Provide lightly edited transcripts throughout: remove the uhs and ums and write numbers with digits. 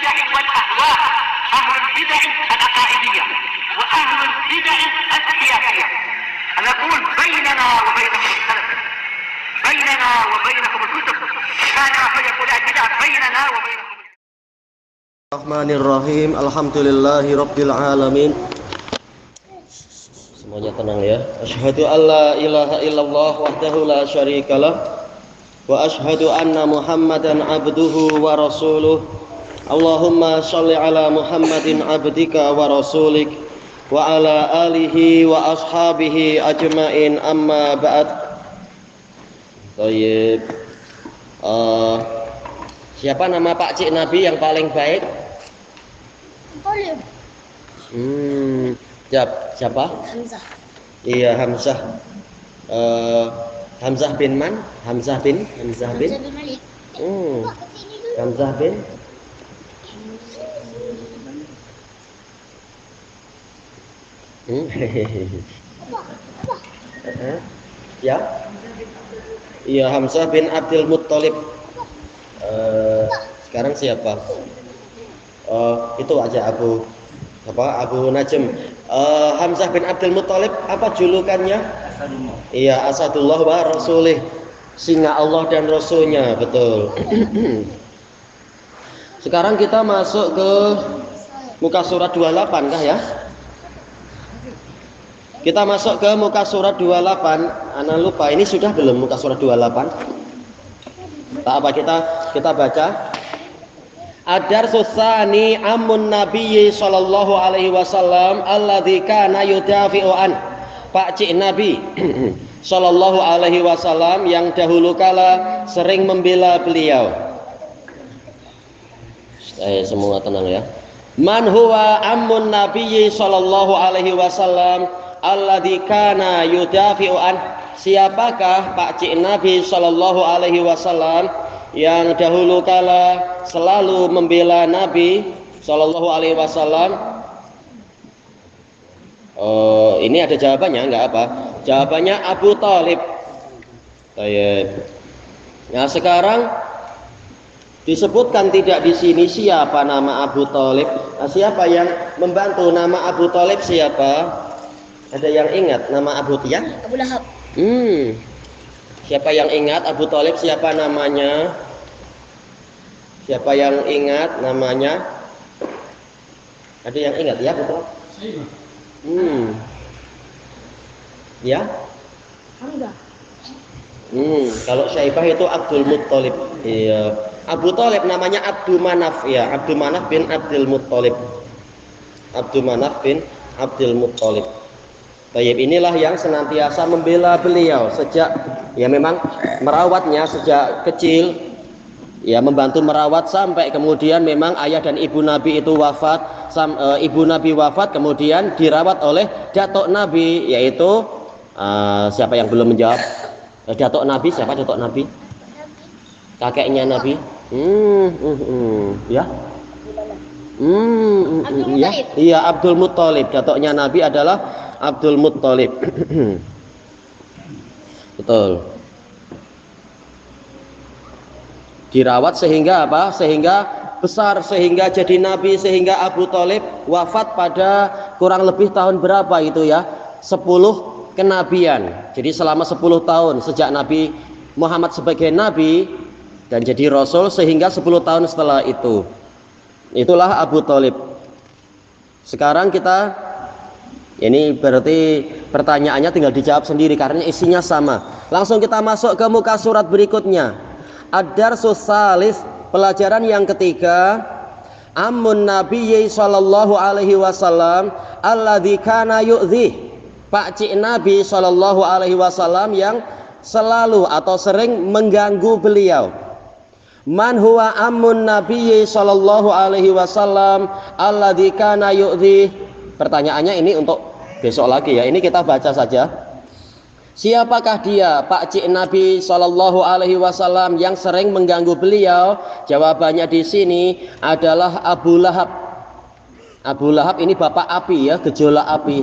البدع والأهواء، أهل البدع العقائدية وأهل البدع السياسية. نقول بيننا وبينكم السلف، بيننا وبينكم الكتب، كان فيقول البدع بيننا وبينكم. Bismillahirrahmanirrahim. Alhamdulillahi rabbil alamin. Semuanya tenang ya. Asyhadu alla ilaha illallah wahdahu la syarikalah wa asyhadu anna Muhammadan abduhu wa rasuluh. Allahumma shalli ala Muhammadin abdika wa rasulik wa ala alihi wa ashabihi ajmain, amma ba'd. Baik. Siapa nama Pak Cik Nabi yang paling baik? Siapa? Hamzah. Iya, Hamzah. Hamzah bin Man? Hamzah bin Malik. Hamzah bin Ya? Iya, Hamzah bin Abdul Muttalib. Sekarang siapa? Itu aja Abu Najm. Hamzah bin Abdul Muttalib apa julukannya? Iya, Asadullah wa Rasulih, singa Allah dan Rasulnya, betul. Sekarang kita masuk ke muka surat 28 kah ya? Kita masuk ke muka surat 28. Ana lupa ini sudah belum muka surat 28? Tak apa, kita baca. Ad-darsus tsani amun nabiyyi sallallahu alaihi wasallam alladzi kana yudafi'u an. Pak Cik Nabi sallallahu alaihi wasallam yang dahulu kala sering membela beliau. Semua tenang ya. Man huwa amun nabiyyi sallallahu alaihi wasallam alladzi kana yudafi'u an. Siapakah Pak Cik Nabi sallallahu alaihi wasallam yang dahulu kala selalu membela Nabi sallallahu alaihi wasallam? Ini ada jawabannya, enggak apa? Jawabannya Abu Thalib. Nah, sekarang disebutkan tidak di sini siapa nama Abu Thalib. Nah, siapa yang membantu nama Abu Thalib siapa? Ada yang ingat nama Abu Lahab? Siapa yang ingat Abu Thalib siapa namanya? Siapa yang ingat namanya? Ada yang ingat ya, betul? Ya? Hamzah. Kalau Syaibah itu Abdul Muttalib. Iya. Abu Thalib namanya Abdul Manaf ya, Abdul Manaf bin Abdul Muttalib. Abdul Manaf bin Abdul Muttalib. Tayyib, inilah yang senantiasa membela beliau sejak ya memang merawatnya sejak kecil, ya membantu merawat sampai kemudian memang ayah dan ibu Nabi itu wafat. Ibu Nabi wafat kemudian dirawat oleh datuk Nabi, yaitu siapa yang belum menjawab? Datuk Nabi siapa? Datuk Nabi? Kakeknya Nabi? Ya. Ya. Iya, Abdul Muttalib. Datuknya Nabi adalah Abdul Muttalib. Betul. Dirawat sehingga apa? Sehingga besar, sehingga jadi nabi, sehingga Abu Thalib wafat pada kurang lebih tahun berapa itu ya? 10 kenabian. Jadi selama 10 tahun sejak Nabi Muhammad sebagai nabi dan jadi rasul, sehingga 10 tahun setelah itu. Itulah Abu Thalib. Sekarang kita ini berarti pertanyaannya tinggal dijawab sendiri karena isinya sama. Langsung kita masuk ke muka surat berikutnya. Ad-darsus tsalis, pelajaran yang ketiga. Amun nabiyyi sallallahu alaihi wasallam alladzi kana yu'dhi. Pak Cik Nabi sallallahu alaihi wasallam yang selalu atau sering mengganggu beliau. Man huwa amun nabiyyi sallallahu alaihi wasallam alladzi kana yu'dhi. Pertanyaannya ini untuk besok lagi ya. Ini kita baca saja. Siapakah dia Pak Cik Nabi sallallahu alaihi wasallam yang sering mengganggu beliau? Jawabannya di sini adalah Abu Lahab. Abu Lahab ini bapak api ya, gejolak api.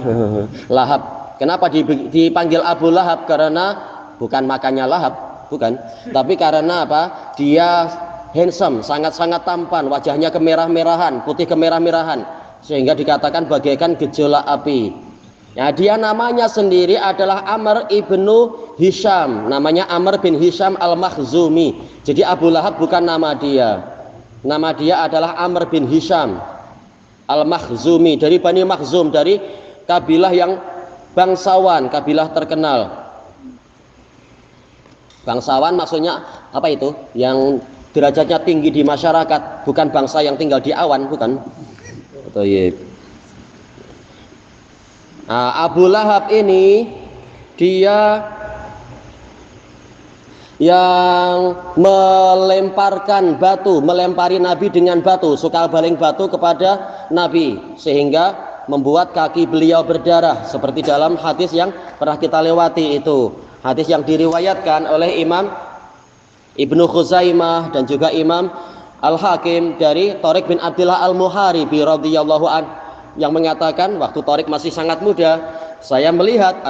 Lahab. Kenapa dipanggil Abu Lahab? Karena bukan makannya lahap, bukan. Tapi karena apa? Dia handsome, sangat-sangat tampan, wajahnya kemerah-merahan, putih kemerah-merahan, sehingga dikatakan bagaikan gejolak api. Ya, dia namanya sendiri adalah Amr ibnu Hisham, namanya Amr bin Hisham al-Makhzumi. Jadi Abu Lahab bukan nama dia adalah Amr bin Hisham al-Makhzumi, dari Bani Makhzum, dari kabilah yang bangsawan, kabilah terkenal. Bangsawan maksudnya apa itu? Yang derajatnya tinggi di masyarakat, bukan bangsa yang tinggal di awan, bukan. Nah, Abu Lahab ini dia yang melempari Nabi dengan batu, suka baling batu kepada Nabi, sehingga membuat kaki beliau berdarah, seperti dalam hadis yang pernah kita lewati itu, hadis yang diriwayatkan oleh Imam Ibnu Khuzaimah dan juga Imam Al-Hakim dari Thariq bin Abdullah Al-Muharibi radhiyallahu an, yang mengatakan waktu Thariq masih sangat muda, saya melihat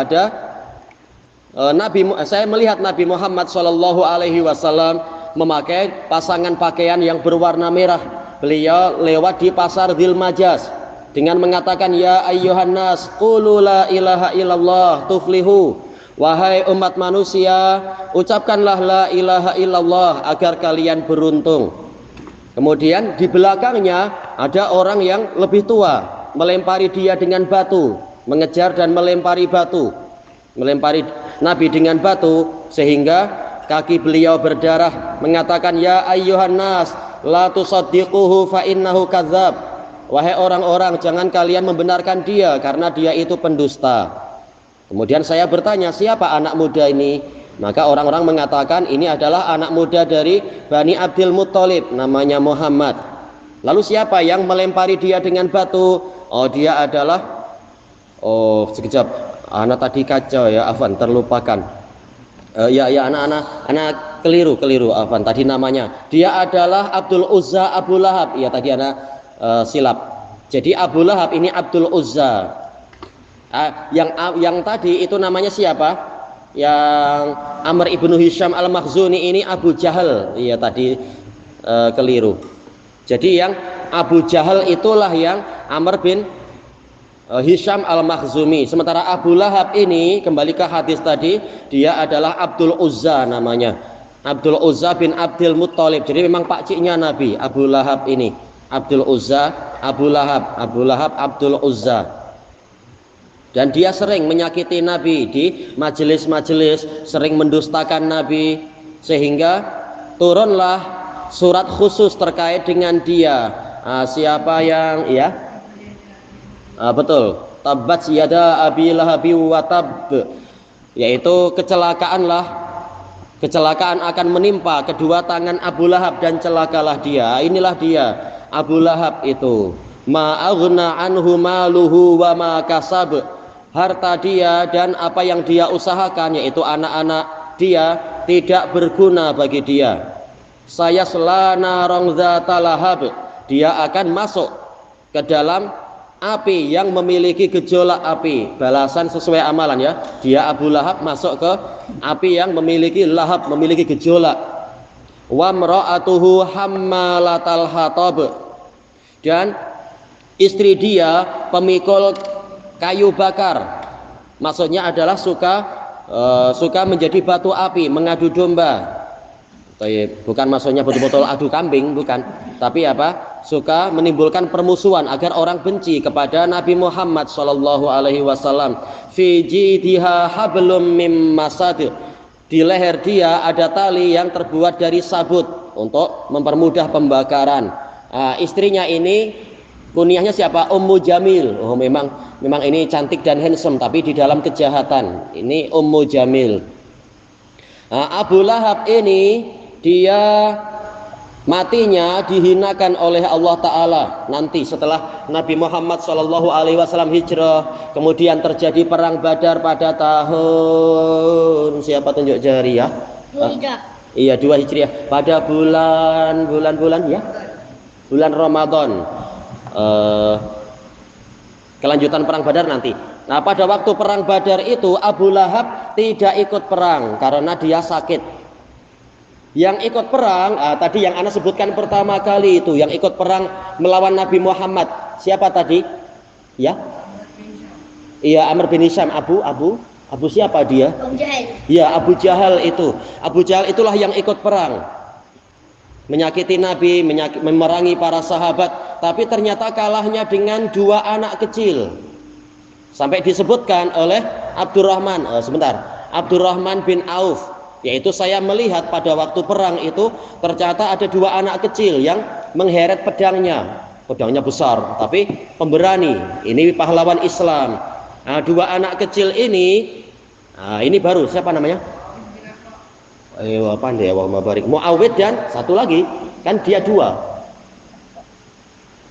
Nabi Muhammad Shallallahu Alaihi Wasallam memakai pasangan pakaian yang berwarna merah. Beliau lewat di pasar Dzil Majas dengan mengatakan, ya ayyuhan nas qulu la ilaha illallah tuflihu, wahai umat manusia, ucapkanlah la ilaha illallah agar kalian beruntung. Kemudian di belakangnya ada orang yang lebih tua, melempari dia dengan batu, mengejar dan melempari Nabi dengan batu, sehingga kaki beliau berdarah, mengatakan, ya ayyuhan nas la tusaddiquhu fa innahu kadzdzab, wahai orang-orang, jangan kalian membenarkan dia karena dia itu pendusta. Kemudian saya bertanya, siapa anak muda ini? Maka orang-orang mengatakan ini adalah anak muda dari Bani Abdul Muttalib, namanya Muhammad. Lalu siapa yang melempari dia dengan batu? Oh, dia adalah, sekejap, anak tadi kacau ya, afwan, terlupakan. Anak keliru, afwan, tadi namanya. Dia adalah Abdul Uzza Abu Lahab. Ya, tadi anak silap. Jadi Abu Lahab ini Abdul Uzza. Yang tadi itu namanya siapa? Yang Amr ibnu Hisham al-Makhzuni ini Abu Jahal. Iya, tadi keliru. Jadi yang Abu Jahal itulah yang Amr bin Hisham al-Makhzumi. Sementara Abu Lahab ini, kembali ke hadis tadi, dia adalah Abdul Uzza namanya, Abdul Uzza bin Abdul Muttalib. Jadi memang pakciknya Nabi, Abu Lahab ini, Abdul Uzza, Abu Lahab, Abdul Uzza. Dan dia sering menyakiti Nabi di majelis-majelis, sering mendustakan Nabi, sehingga turunlah surat khusus terkait dengan dia. Siapa yang betul, tabbat yada abi lahabi wa tab, yaitu kecelakaan akan menimpa kedua tangan Abu Lahab dan celakalah dia. Inilah dia Abu Lahab itu, ma aghna anhu maluhu wa ma kasab, harta dia dan apa yang dia usahakan, yaitu anak-anak dia, tidak berguna bagi dia. Saya selana rongzata lahab, dia akan masuk ke dalam api yang memiliki gejolak api. Balasan sesuai amalan ya. Dia Abu Lahab masuk ke api yang memiliki lahab, memiliki gejolak. Wa mra'atuhu hammalatal hatab, dan istri dia pemikul kayu bakar. Maksudnya adalah suka menjadi batu api, mengadu domba. Bukan maksudnya betul-betul adu kambing, bukan. Tapi apa? Suka menimbulkan permusuhan agar orang benci kepada Nabi Muhammad sallallahu alaihi wasallam. Fi jidiha hablum mim masad, di leher dia ada tali yang terbuat dari sabut untuk mempermudah pembakaran. Istrinya ini kunyahnya siapa? Ummu Jamil. Oh, memang ini cantik dan handsome, tapi di dalam kejahatan. Ini Ummu Jamil. Abu Lahab ini dia matinya dihinakan oleh Allah Ta'ala. Nanti setelah Nabi Muhammad SAW hijrah, kemudian terjadi perang Badar pada tahun, siapa tunjuk jari ya? 2 Hijrah. Iya, 2 Hijriah, pada bulan ya, bulan Ramadan. Kelanjutan perang Badar nanti. Nah, pada waktu perang Badar itu Abu Lahab tidak ikut perang karena dia sakit. Yang ikut perang, tadi yang Anda sebutkan pertama kali itu, yang ikut perang melawan Nabi Muhammad, siapa tadi? Ya, iya Amr bin Hisham. Abu siapa dia? Abu Jahal. Ya, Abu Jahal itu. Abu Jahal itulah yang ikut perang, menyakiti Nabi, memerangi para sahabat, tapi ternyata kalahnya dengan 2 anak kecil. Sampai disebutkan oleh Abdurrahman bin Auf, yaitu saya melihat pada waktu perang itu ternyata ada 2 anak kecil yang mengheret pedangnya besar, tapi pemberani, ini pahlawan Islam. 2 anak kecil ini, ini baru siapa namanya? Pandai Allah mabarik. Muawid dan satu lagi, kan dia 2.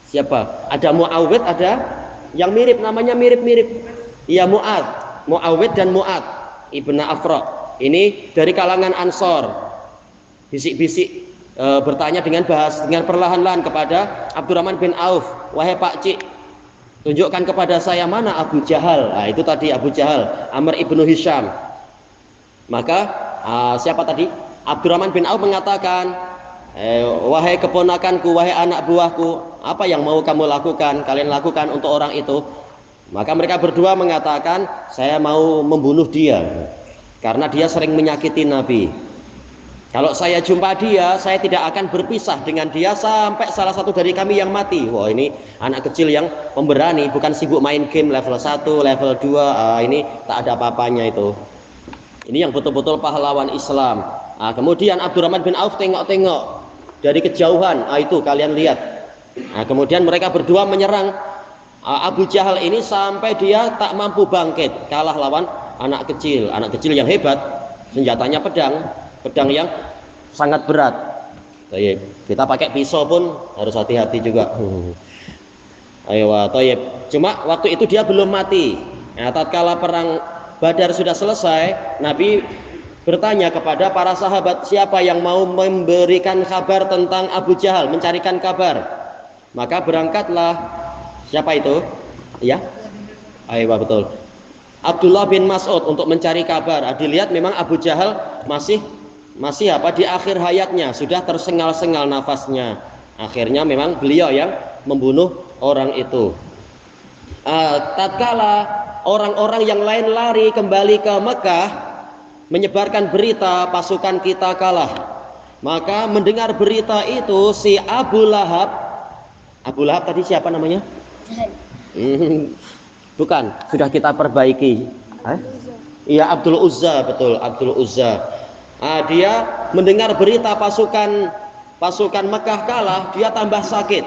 Siapa? Ada Muawid, ada yang mirip, namanya mirip-mirip. Iya, Muawid dan Mu'ad ibn Afra. Ini dari kalangan Ansor. Bisik-bisik bertanya dengan perlahan-lahan kepada Abdurrahman bin Auf, wahai Pak Cik, tunjukkan kepada saya mana Abu Jahal. Itu tadi Abu Jahal, Amr ibnu Hisham. Maka siapa tadi? Abdurrahman bin Auf mengatakan, wahai keponakanku, wahai anak buahku, apa yang mau kamu lakukan? Kalian lakukan untuk orang itu. Maka mereka berdua mengatakan, saya mau membunuh dia karena dia sering menyakiti Nabi. Kalau saya jumpa dia, saya tidak akan berpisah dengan dia sampai salah satu dari kami yang mati. Wah, ini anak kecil yang pemberani, bukan sibuk main game level 1, level 2. Ini tak ada apa-apanya itu. Ini yang betul-betul pahlawan Islam. Kemudian Abdurrahman bin Auf tengok-tengok dari kejauhan. Itu kalian lihat. Kemudian mereka berdua menyerang Abu Jahal ini sampai dia tak mampu bangkit, kalah lawan anak kecil yang hebat, senjatanya pedang yang sangat berat. Kita pakai pisau pun harus hati-hati juga. Cuma waktu itu dia belum mati. Tatkala perang Badar sudah selesai, Nabi bertanya kepada para sahabat, siapa yang mau memberikan kabar tentang Abu Jahal, mencarikan kabar. Maka berangkatlah, siapa itu? Ya, betul, Abdullah bin Mas'ud untuk mencari kabar. Dilihat memang Abu Jahal masih di akhir hayatnya, sudah tersengal-sengal nafasnya. Akhirnya memang beliau yang membunuh orang itu. Tatkala orang-orang yang lain lari kembali ke Mekah menyebarkan berita pasukan kita kalah, maka mendengar berita itu si Abu Lahab tadi siapa namanya? Bukan, sudah kita perbaiki. Iya, Abdul Uzza, betul, Abdul Uzza. Dia mendengar berita pasukan Mekah kalah, dia tambah sakit.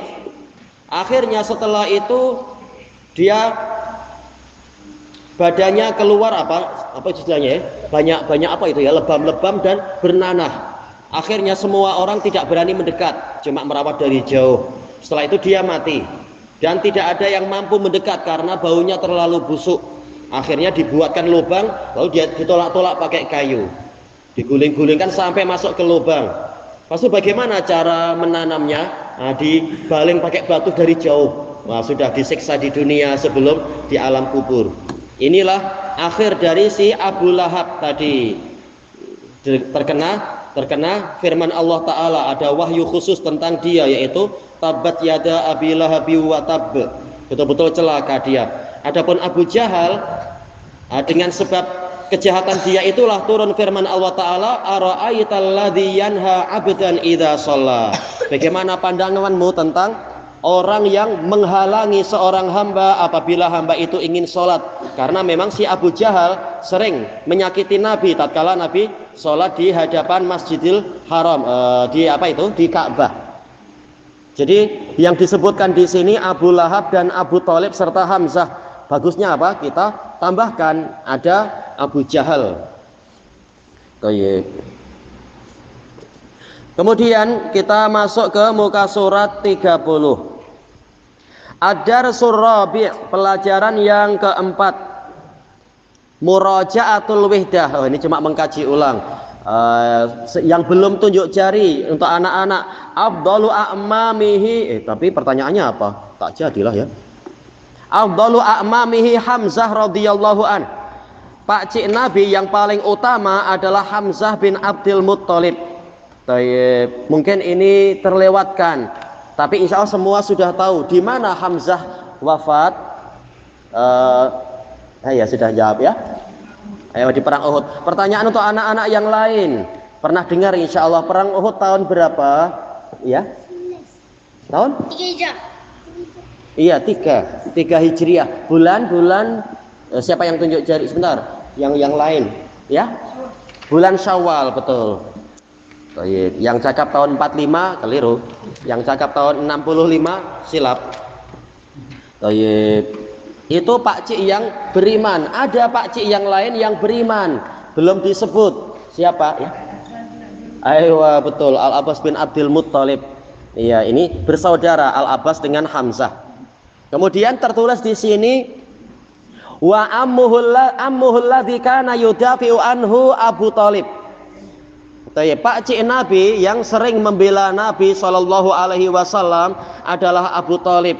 Akhirnya setelah itu dia badannya keluar apa istilahnya ya? Banyak apa itu ya? Lebam-lebam dan bernanah. Akhirnya semua orang tidak berani mendekat, cuma merawat dari jauh. Setelah itu dia mati. Dan tidak ada yang mampu mendekat karena baunya terlalu busuk. Akhirnya dibuatkan lubang, lalu dia ditolak-tolak pakai kayu, diguling-gulingkan sampai masuk ke lubang. Lalu bagaimana cara menanamnya? Dibaling pakai batu dari jauh. Sudah disiksa di dunia sebelum di alam kubur. Inilah akhir dari si Abu Lahab tadi. Terkena firman Allah Ta'ala, ada wahyu khusus tentang dia, yaitu tabat yada abi lahabi wa tab, betul-betul celaka dia. Adapun Abu Jahal, dengan sebab kejahatan dia itulah turun firman Allah Ta'ala, ara'aital ladzi yanha 'abdan idza shalla. Bagaimana pandanganmu tentang orang yang menghalangi seorang hamba apabila hamba itu ingin sholat? Karena memang si Abu Jahal sering menyakiti Nabi tatkala Nabi sholat di hadapan Masjidil Haram, di Ka'bah. Jadi yang disebutkan di sini Abu Lahab dan Abu Thalib serta Hamzah. Bagusnya apa? Kita tambahkan ada Abu Jahal. Kemudian kita masuk ke muka surat 30. Ad-Darsul Rabi', pelajaran yang keempat. Muraja'atul Wihdah. Ini cuma mengkaji ulang. Yang belum tunjuk jari untuk anak-anak. Afdalu a'mamihi. Tapi pertanyaannya apa? Tak jadilah ya. Afdalu a'mamihi Hamzah radhiyallahu an. Pak Cik Nabi yang paling utama adalah Hamzah bin Abdul Muttalib. Tayyib. Mungkin ini terlewatkan, tapi insya Allah semua sudah tahu di mana Hamzah wafat. Ya sudah jawab ya. Ayo di perang Uhud. Pertanyaan untuk anak-anak yang lain. Pernah dengar insya Allah perang Uhud tahun berapa? Ya. Tahun? 3 Hijrah. Iya, 3 Hijriah. Bulan siapa yang tunjuk jari sebentar? Yang lain, ya? Bulan Syawal, betul. Baik. Yang cakap tahun 45 keliru. Yang cakap tahun 65 silap. Baik. Itu Pak Cik yang beriman. Ada Pak Cik yang lain yang beriman, belum disebut. Siapa ya? Ayo, betul, Al Abbas bin Abdul Muttalib. Iya, ini bersaudara Al Abbas dengan Hamzah. Kemudian tertulis di sini wa ammuhul ladzi kana yudafi'u anhu Abu Thalib. Pak Cik Nabi yang sering membela Nabi Shallallahu Alaihi Wasallam adalah Abu Thalib.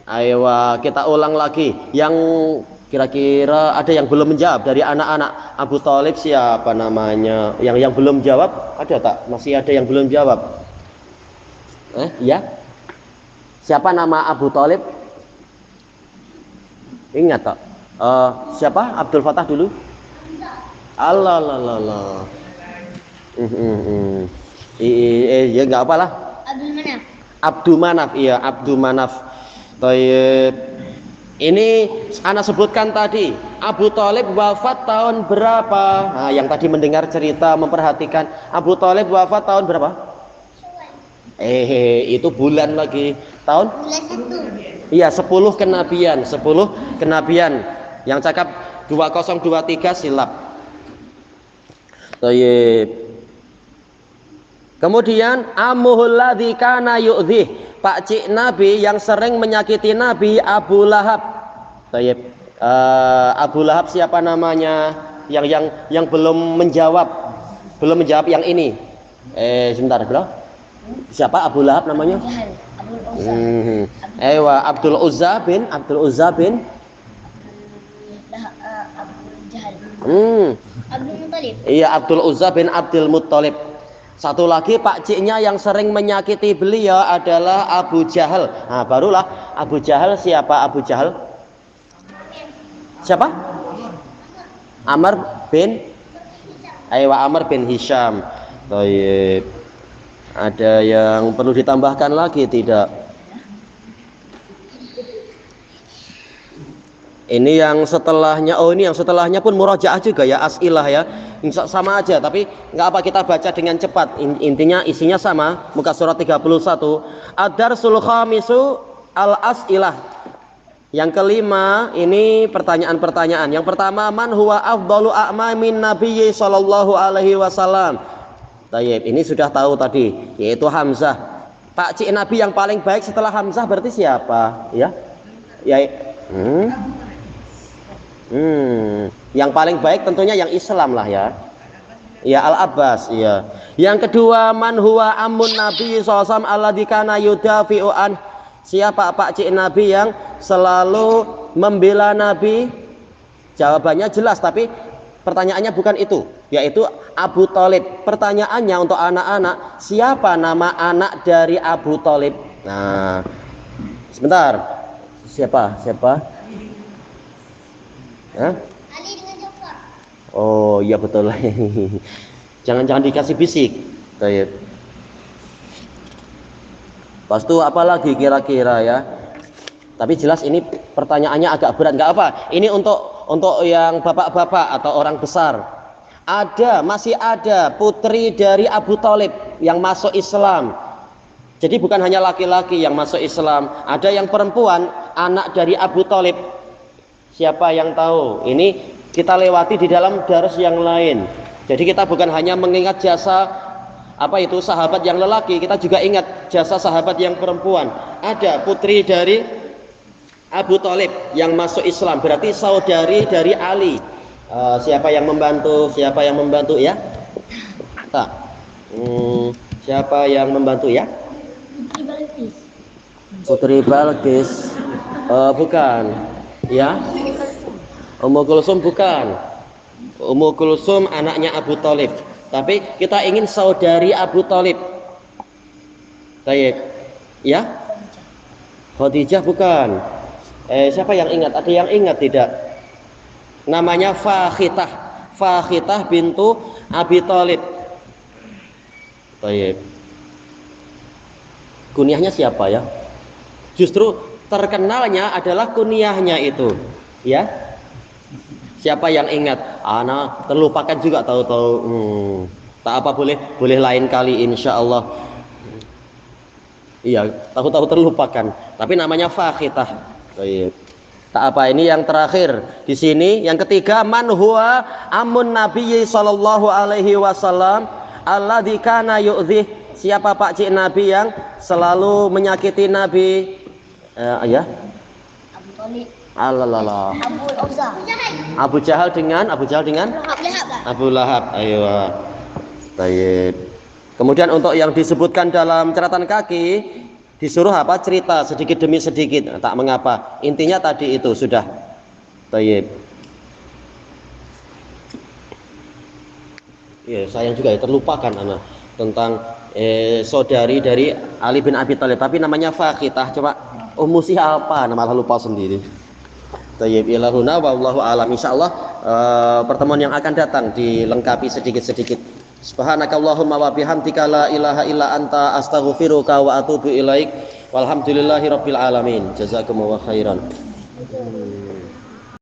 Ayo kita ulang lagi. Yang kira-kira ada yang belum menjawab dari anak-anak Abu Thalib siapa namanya? Yang belum jawab ada tak? Masih ada yang belum jawab? Ya. Siapa nama Abu Thalib? Ingat tak? Siapa? Abdul Fatah dulu. Allah. Ya nggak apalah. Abdul Manaf, iya Abdul Manaf. Tayyib. Ini anak sebutkan tadi. Abu Thalib wafat tahun berapa? Nah, yang tadi mendengar cerita memperhatikan. Abu Thalib wafat tahun berapa? Itu bulan lagi. Tahun? Bulan 1. Iya, 10 kenabian. Yang cakap 2023 silap. Tayyib. Kemudian ammuhul ladzi kana yu'dhih, Pak Cik Nabi yang sering menyakiti Nabi Abu Lahab. Tayyib. Abu Lahab siapa namanya? Yang belum menjawab yang ini. Sebentar, bro. Siapa Abu Lahab namanya? Abdul Uzza bin Abdul Jahal. Abdul Muttalib. Iya, Abdul Uzza bin Abdul Muttalib. Satu lagi Pak Ciknya yang sering menyakiti beliau adalah Abu Jahal. Nah, barulah Abu Jahal. Siapa Abu Jahal? Siapa? Amr bin Hisham. Baik. Ada yang perlu ditambahkan lagi tidak? Ini yang setelahnya, ini yang setelahnya pun murajaah juga ya, as'ilah ya. Sama aja, tapi nggak apa kita baca dengan cepat. Intinya isinya sama, muka surat 31. Ad-darsul khamisu al-as'ilah. Yang kelima, ini pertanyaan-pertanyaan. Yang pertama, man huwa afdalu a'mamin nabiyyi sallallahu alaihi wasallam. Tayyib, ini sudah tahu tadi, yaitu Hamzah. Pak Cik Nabi yang paling baik setelah Hamzah berarti siapa? Ya. Yang paling baik tentunya yang Islam lah ya. Ya Al Abbas ya. Yang kedua, man huwa ammun Nabi sallallahu alaihi wasallam alladzi kana yudafi'u an. Siapa Pak Cik Nabi yang selalu membela Nabi? Jawabannya jelas, tapi pertanyaannya bukan itu, yaitu Abu Thalib. Pertanyaannya untuk anak-anak, siapa nama anak dari Abu Thalib? Nah, sebentar. Siapa? Ali dengan Jafar. Oh iya betul. Jangan dikasih bisik. Baik. Pas itu apa lagi kira-kira ya? Tapi jelas ini pertanyaannya agak berat. Nggak apa. Ini untuk yang bapak-bapak atau orang besar. Masih ada putri dari Abu Thalib yang masuk Islam. Jadi bukan hanya laki-laki yang masuk Islam. Ada yang perempuan, anak dari Abu Thalib. Siapa yang tahu? Ini kita lewati di dalam dars yang lain. Jadi kita bukan hanya mengingat jasa sahabat yang lelaki, kita juga ingat jasa sahabat yang perempuan. Ada putri dari Abu Thalib yang masuk Islam, berarti saudari dari Ali. Siapa yang membantu ya? Tak. Siapa yang membantu ya? Putri Balqis. Bukan. Ya, Ummu Kulsum bukan. Ummu Kulsum anaknya Abu Thalib. Tapi kita ingin saudari Abu Thalib. Baik. Ya? Khadijah bukan. Siapa yang ingat? Ada yang ingat tidak? Namanya Fakhitah. Fakhitah bintu Abi Thalib. Baik. Kunyahnya siapa ya? Justru terkenalnya adalah kunyahnya itu, ya. Siapa yang ingat? Ana terlupakan juga tahu-tahu. Tak apa, boleh lain kali insya Allah. Iya, tahu-tahu terlupakan. Tapi namanya Fakhitah. Baik. Tak apa, ini yang terakhir di sini. Yang ketiga, man huwa amun Nabi sallallahu alaihi wasallam alladzi kana yu'dhi. Siapa Pak Cik Nabi yang selalu menyakiti Nabi? Ya. Abu Thalib. Allah. Abu Jahal. Abu Jahal dengan Lahab. Abu Lahab. Ayo. Baik. Kemudian untuk yang disebutkan dalam catatan kaki disuruh apa? Cerita sedikit demi sedikit. Tak mengapa. Intinya tadi itu sudah. Baik. Iya, sayang juga ya terlupakan anak tentang saudari dari Ali bin Abi Thalib, tapi namanya Fakhitah. Coba ummu siapa? Malah lupa sendiri. Tayyib ilahuna wallahu alam. Insyaallah pertemuan yang akan datang dilengkapi sedikit-sedikit. Subhanakallahumma wa bihamdika la ilaha illa anta astaghfiruka wa atubu ilaik. Walhamdulillahirabbil alamin. Jazakumullahu khairan.